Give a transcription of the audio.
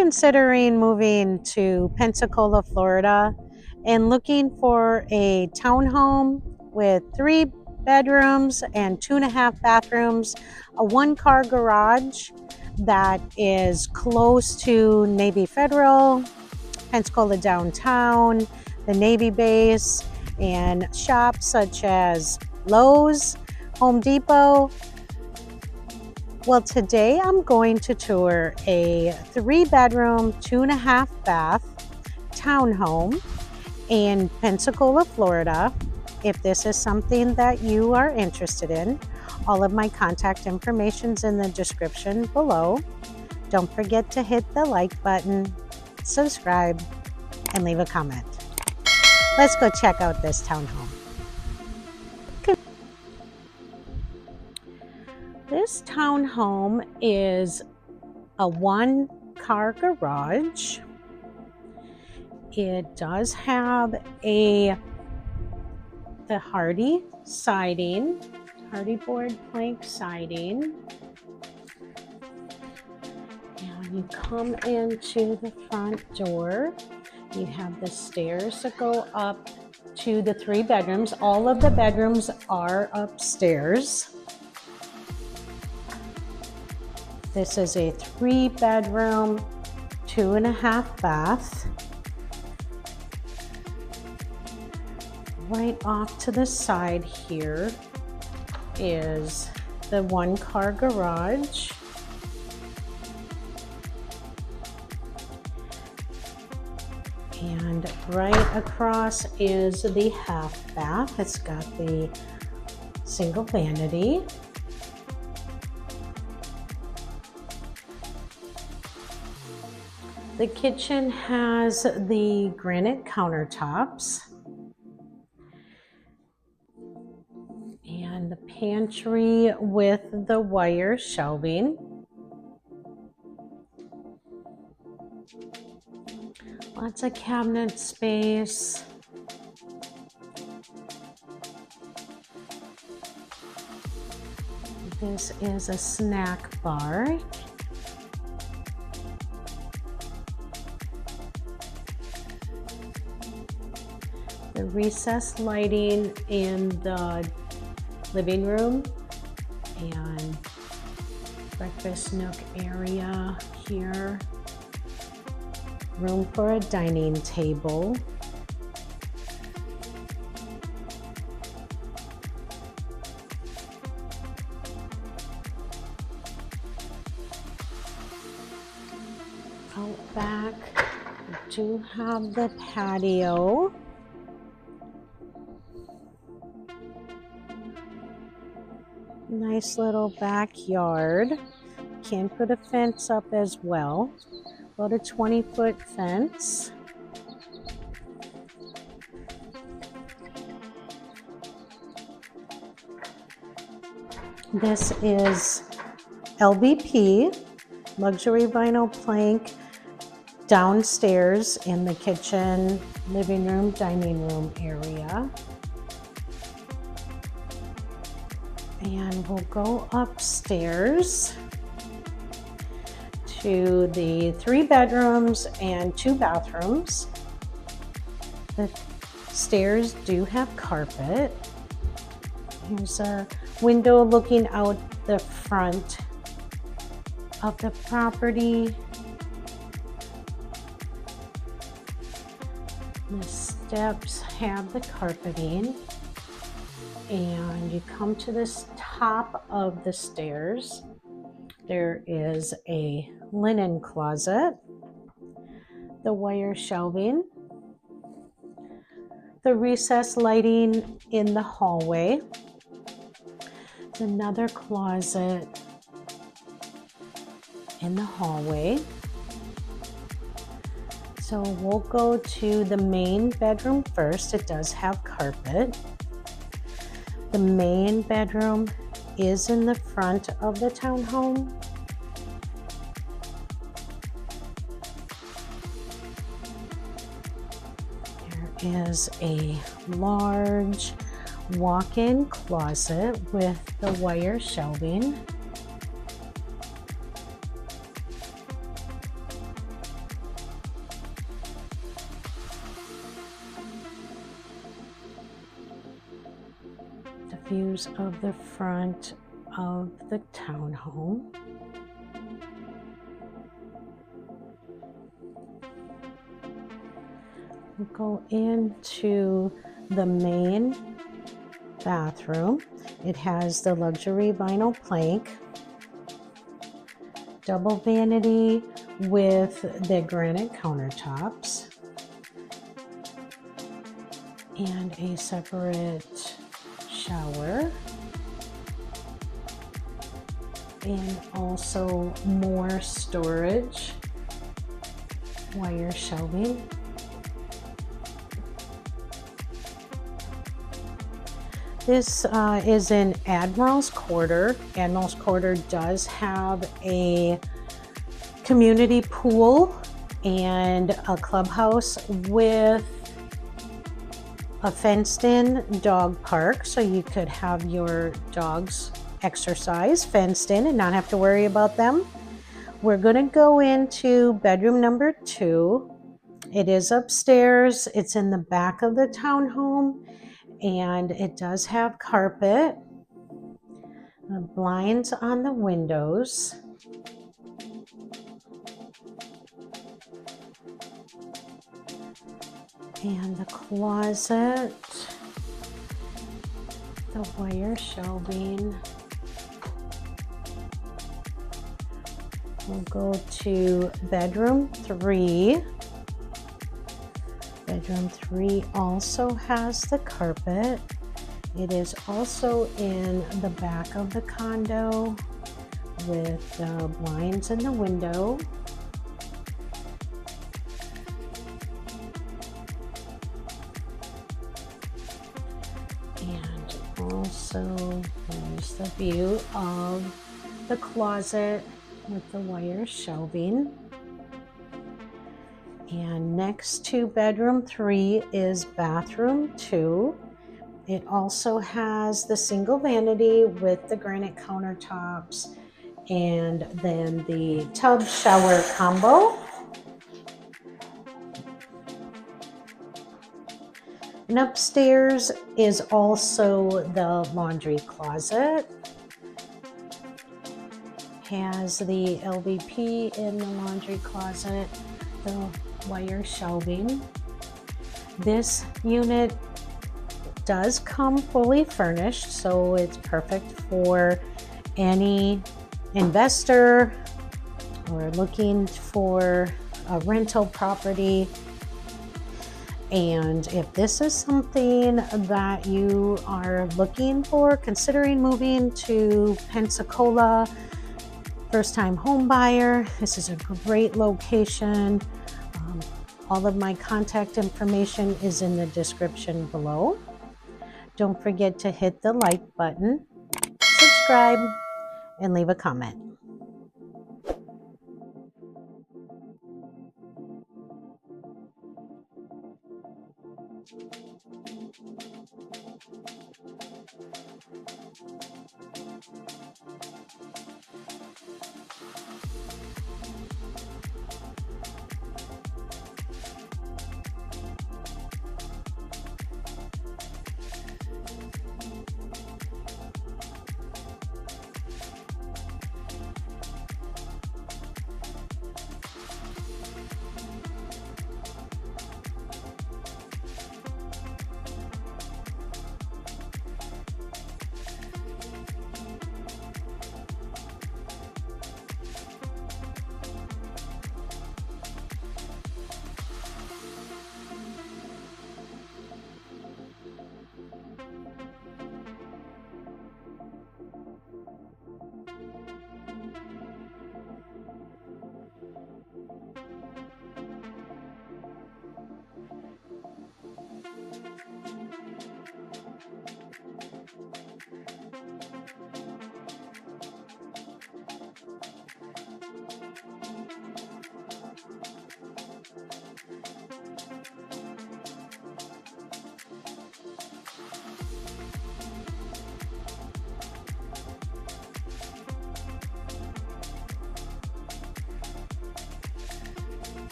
considering moving to Pensacola, Florida, and looking for a townhome with 3 bedrooms and 2.5 bathrooms, a 1-car garage that is close to Navy Federal, Pensacola downtown, the Navy base, and shops such as Lowe's, Home Depot. Well, today I'm going to tour a 3-bedroom, 2.5 bath townhome in Pensacola, Florida. If this is something that you are interested in, all of my contact information's in the description below. Don't forget to hit the like button, subscribe, and leave a comment. Let's go check out this townhome. This townhome is a 1-car garage. It does have the hardy siding, hardy board plank siding. And when you come into the front door, you have the stairs that go up to the 3 bedrooms. All of the bedrooms are upstairs. This is a 3-bedroom, 2.5 bath. Right off to the side here is the 1-car garage. And right across is the half bath. It's got the single vanity. The kitchen has the granite countertops. And the pantry with the wire shelving. Lots of cabinet space. This is a snack bar. The recessed lighting in the living room and breakfast nook area here. Room for a dining table. Out back, we do have the patio. Nice little backyard. Can put a fence up as well. About a 20-foot fence. This is LVP, luxury vinyl plank, downstairs in the kitchen, living room, dining room area. And we'll go upstairs to the 3 bedrooms and 2 bathrooms. The stairs do have carpet. Here's a window looking out the front of the property. The steps have the carpeting. And you come to this top of the stairs. There is a linen closet, the wire shelving, the recessed lighting in the hallway. There's another closet in the hallway. So we'll go to the main bedroom first. It does have carpet. The main bedroom is in the front of the townhome. There is a large walk-in closet with the wire shelving. views of the front of the townhome. We'll go into the main bathroom. It has the luxury vinyl plank, double vanity with the granite countertops, and a separate shower, and also more storage, wire shelving. This is in Admiral's Quarter. Admiral's Quarter does have a community pool and a clubhouse with a fenced-in dog park, so you could have your dogs exercise fenced in and not have to worry about them. We're going to go into bedroom number 2. It is upstairs. It's in the back of the townhome, and it does have carpet, blinds on the windows, and the closet, the wire shelving. We'll go to bedroom 3. Bedroom 3 also has the carpet. It is also in the back of the condo with the blinds in the window. And also there's the view of the closet with the wire shelving. And next to bedroom 3 is bathroom 2. It also has the single vanity with the granite countertops and then the tub shower combo. And upstairs is also the laundry closet. Has the LVP in the laundry closet, the wire shelving. This unit does come fully furnished, so it's perfect for any investor or looking for a rental property. And if this is something that you are looking for, considering moving to Pensacola, first-time home buyer, this is a great location. All of my contact information is in the description below. Don't forget to hit the like button, subscribe, and leave a comment.